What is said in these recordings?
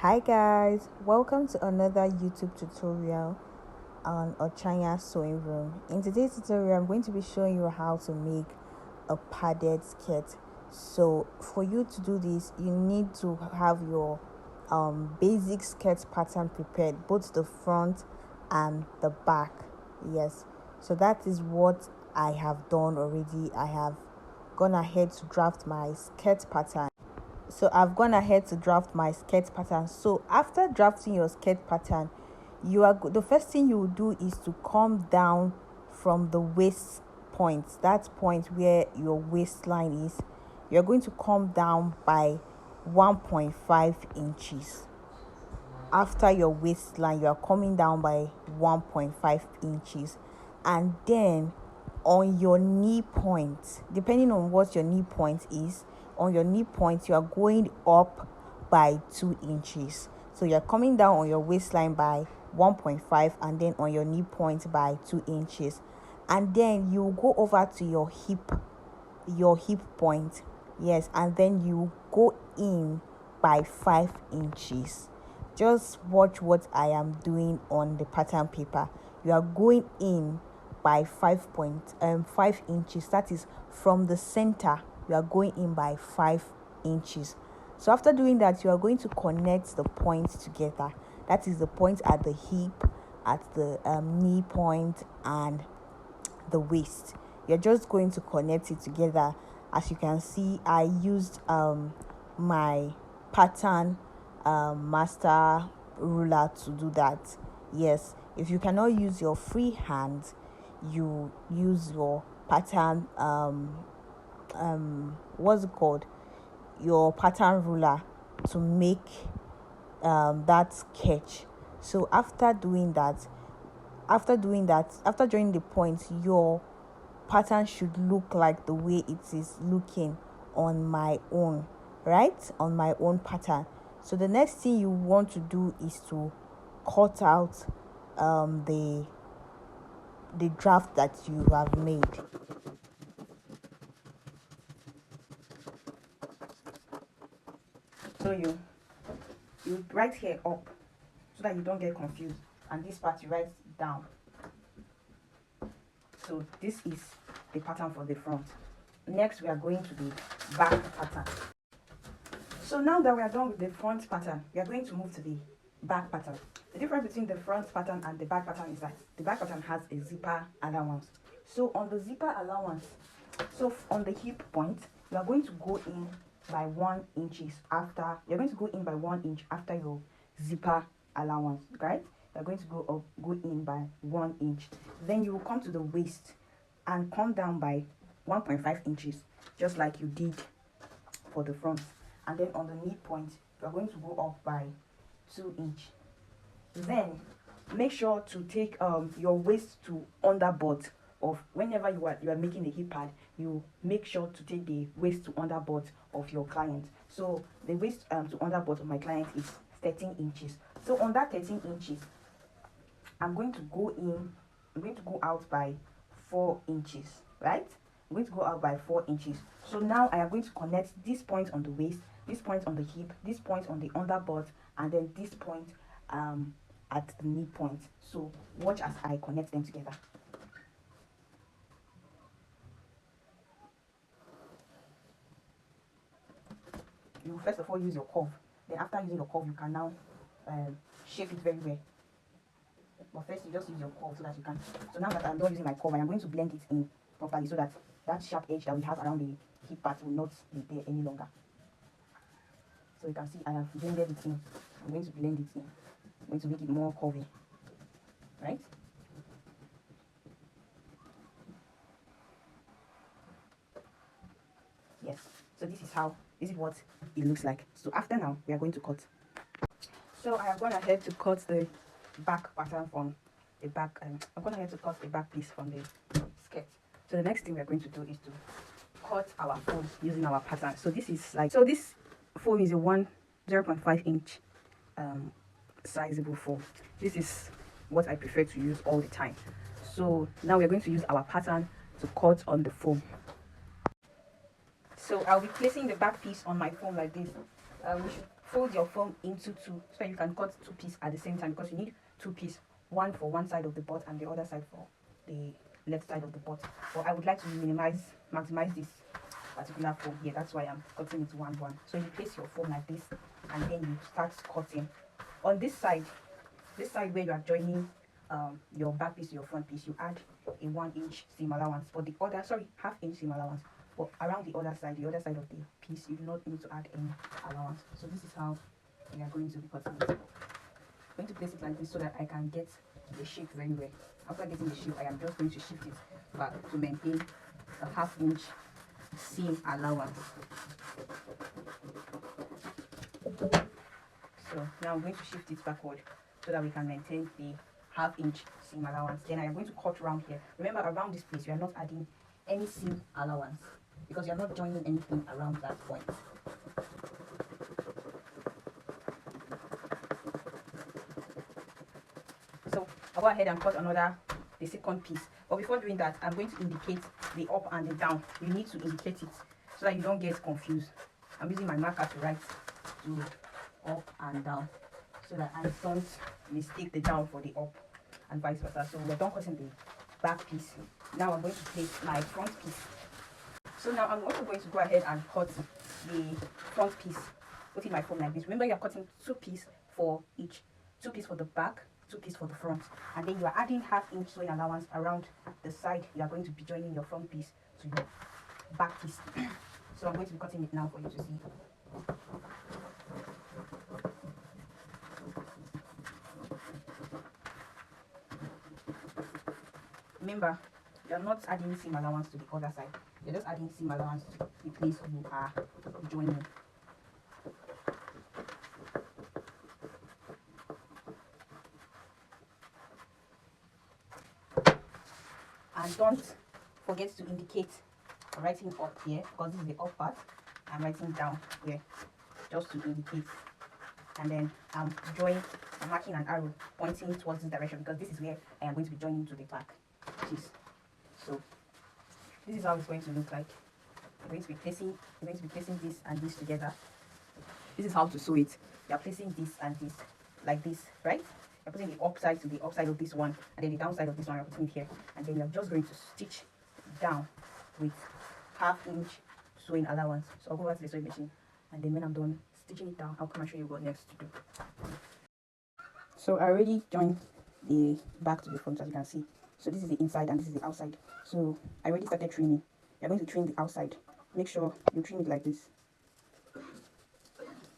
Hi guys, welcome to another YouTube tutorial on Ochanya Sewing Room. In today's tutorial, I'm going to be showing you how to make a padded skirt. So for you to do this, you need to have your basic skirt pattern prepared, both the front and the back. Yes, so that is what I have done already. I have gone ahead to draft my skirt pattern. So I've gone ahead to draft my skirt pattern. So after drafting your skirt pattern, the first thing you will do is to come down from the waist point, that point where your waistline is. You're going to come down by 1.5 inches. After your waistline, you are coming down by 1.5 inches, and then on your knee point, depending on what your knee point is, on your knee point you are going up by 2 inches. So you're coming down on your waistline by 1.5 and then on your knee point by 2 inches, and then you go over to your hip point. Yes, and then you go in by 5 inches. Just watch what I am doing on the pattern paper. You are going in by 5 inches. That is from the center. You are going in by 5 inches. So after doing that, you are going to connect the points together. That is the point at the hip, at the knee point, and the waist. You're just going to connect it together. As you can see, I used my pattern master ruler to do that. Yes, if you cannot use your free hand, you use your pattern what's it called, your pattern ruler to make that sketch. So after doing that, after joining the points, your pattern should look like the way it is looking on my own, right? On my own pattern. So the next thing you want to do is to cut out the draft that you have made. So you write here up so that you don't get confused, and this part you write down. So this is the pattern for the front. Next we are going to the back pattern. So now that we are done with the front pattern, we are going to move to the back pattern. The difference between the front pattern and the back pattern is that the back pattern has a zipper allowance. So on the zipper allowance, so on the hip point, you are going to go in by 1 inch after, you're going to go in by 1 inch after your zipper allowance, right? You're going to go in by 1 inch. Then you will come to the waist and come down by 1.5 inches, just like you did for the front. And then on the knee point, you're going to go up by 2 inch. Then make sure to take your waist to underbutt of, whenever you are making the hip pad, you make sure to take the waist to underbutt of your client. So the waist to underbutt of my client is 13 inches. So on that 13 inches, I'm going to go out by 4 inches, right? I'm going to go out by 4 inches. So now I am going to connect this point on the waist, this point on the hip, this point on the underbutt, and then this point at the knee point. So watch as I connect them together. You first of all use your curve. Then after using your curve, you can now shape it very well. But first you just use your curve so that you can. So now that I'm done using my curve, I am going to blend it in properly so that that sharp edge that we have around the hip part will not be there any longer. So you can see I have blended it in. I'm going to blend it in. I'm going to make it more curvy, right? Yes. So this is what it looks like. So after now, we are going to cut. So I have gone ahead to cut the back pattern from the back. I'm going ahead to cut the back piece from the skirt. So the next thing we are going to do is to cut our fold using our pattern. So this is like, so this fold is a 0.5 inch sizable fold. This is what I prefer to use all the time. So now we're going to use our pattern to cut on the foam. So I'll be placing the back piece on my foam like this. We should fold your foam into two so you can cut two pieces at the same time, because you need two pieces, one for one side of the butt and the other side for the left side of the butt. But I would like to maximize this particular foam here. That's why I'm cutting it one. So you place your foam like this, and then you start cutting on this side where you are joining your back piece to your front piece. You add a 1 inch seam allowance, but the other, sorry, half-inch seam allowance. But around the other side of the piece, you do not need to add any allowance. So this is how we are going to be cutting it. I'm going to place it like this so that I can get the shape very well. After getting the shape, I am just going to shift it back to maintain a half-inch seam allowance. So now I'm going to shift it backward so that we can maintain the half-inch seam allowance. Then I am going to cut around here. Remember, around this place, we are not adding any seam allowance because you are not joining anything around that point. So I'll go ahead and cut the second piece. But before doing that, I'm going to indicate the up and the down. You need to indicate it so that you don't get confused. I'm using my marker to write to up and down so that I don't mistake the down for the up and vice versa. So we're done cutting the back piece. Now I'm going to place my front piece. So now I'm also going to go ahead and cut the front piece, putting my foam like this. Remember, you're cutting two pieces for each, two pieces for the back, two pieces for the front, and then you are adding half-inch sewing allowance around the side. You are going to be joining your front piece to your back piece. So I'm going to be cutting it now for you to see. Remember, you're not adding seam allowance to the other side. You're just adding seam allowance to the place you are joining. And don't forget to indicate writing up here, because this is the up part. I'm writing down here just to indicate. And then I'm marking an arrow pointing towards this direction, because this is where I am going to be joining to the back piece. So this is how it's going to look like. You're going to be placing this and this together. This is how to sew it. You're placing this and this like this, right? You're putting the upside to the upside of this one, and then the downside of this one, you're putting it here. And then you're just going to stitch down with half-inch sewing allowance. So I'll go over to the sewing machine, and then when I'm done stitching it down, I'll come and show you what next to do. So I already joined the back to the front, as you can see. So this is the inside and this is the outside. So I already started trimming. You're going to trim the outside. Make sure you trim it like this.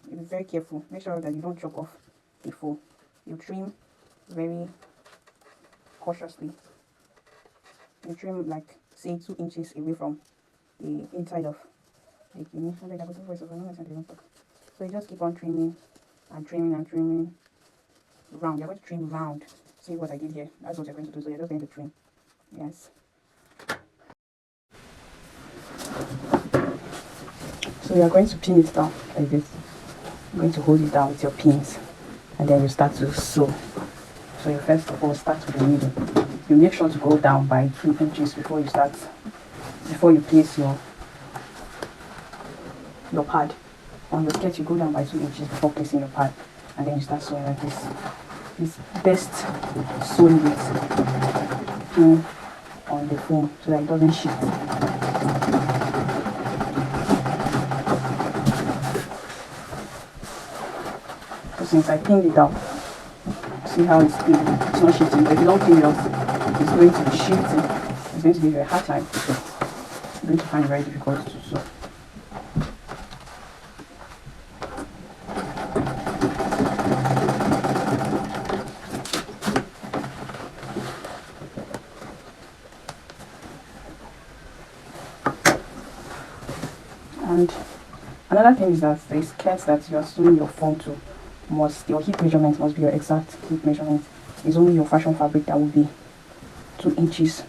Be very careful. Make sure that you don't chop off the foam. You trim very cautiously. You trim like, say, 2 inches away from the inside of the kidney. So you just keep on trimming and trimming and trimming round. You're going to trim round. See what I did here? That's what you're going to do. So you're just going to trim. Yes. So you're going to pin it down like this. You're going to hold it down with your pins, and then you start to sew. So you first of all start with the needle. You make sure to go down by 2 inches before you place your pad. On your skirt, you go down by 2 inches before placing your pad, and then you start sewing like this. It's best sewing with pin on the foam so that it doesn't shift. So since I pinned it down, see how it's pinned? It's not shifting. But if you don't pin it up, it's going to be shifting. It's going to be a hard time to sew. You're going to find it very difficult to sew. And another thing is that the skirts that you are sewing your foam to your hip measurement must be your exact hip measurement. It's only your fashion fabric that will be 2 inches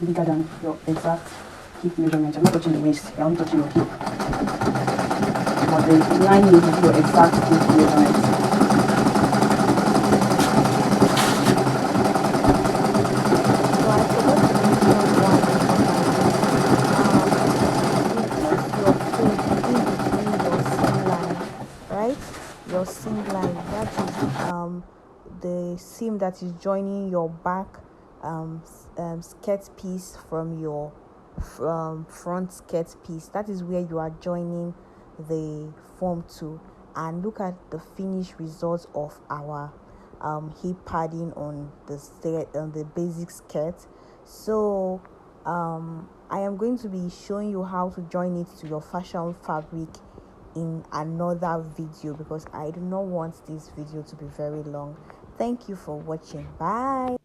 bigger than your exact hip measurement. You're not touching the waist, you're only touching your hip. But the lining will be your exact hip measurement. neckline, that is the seam that is joining your back skirt piece from your front skirt piece. That is where you are joining the form to. And look at the finished results of our hip padding on the basic skirt. So I am going to be showing you how to join it to your fashion fabric in another video, because I do not want this video to be very long. Thank you for watching. Bye.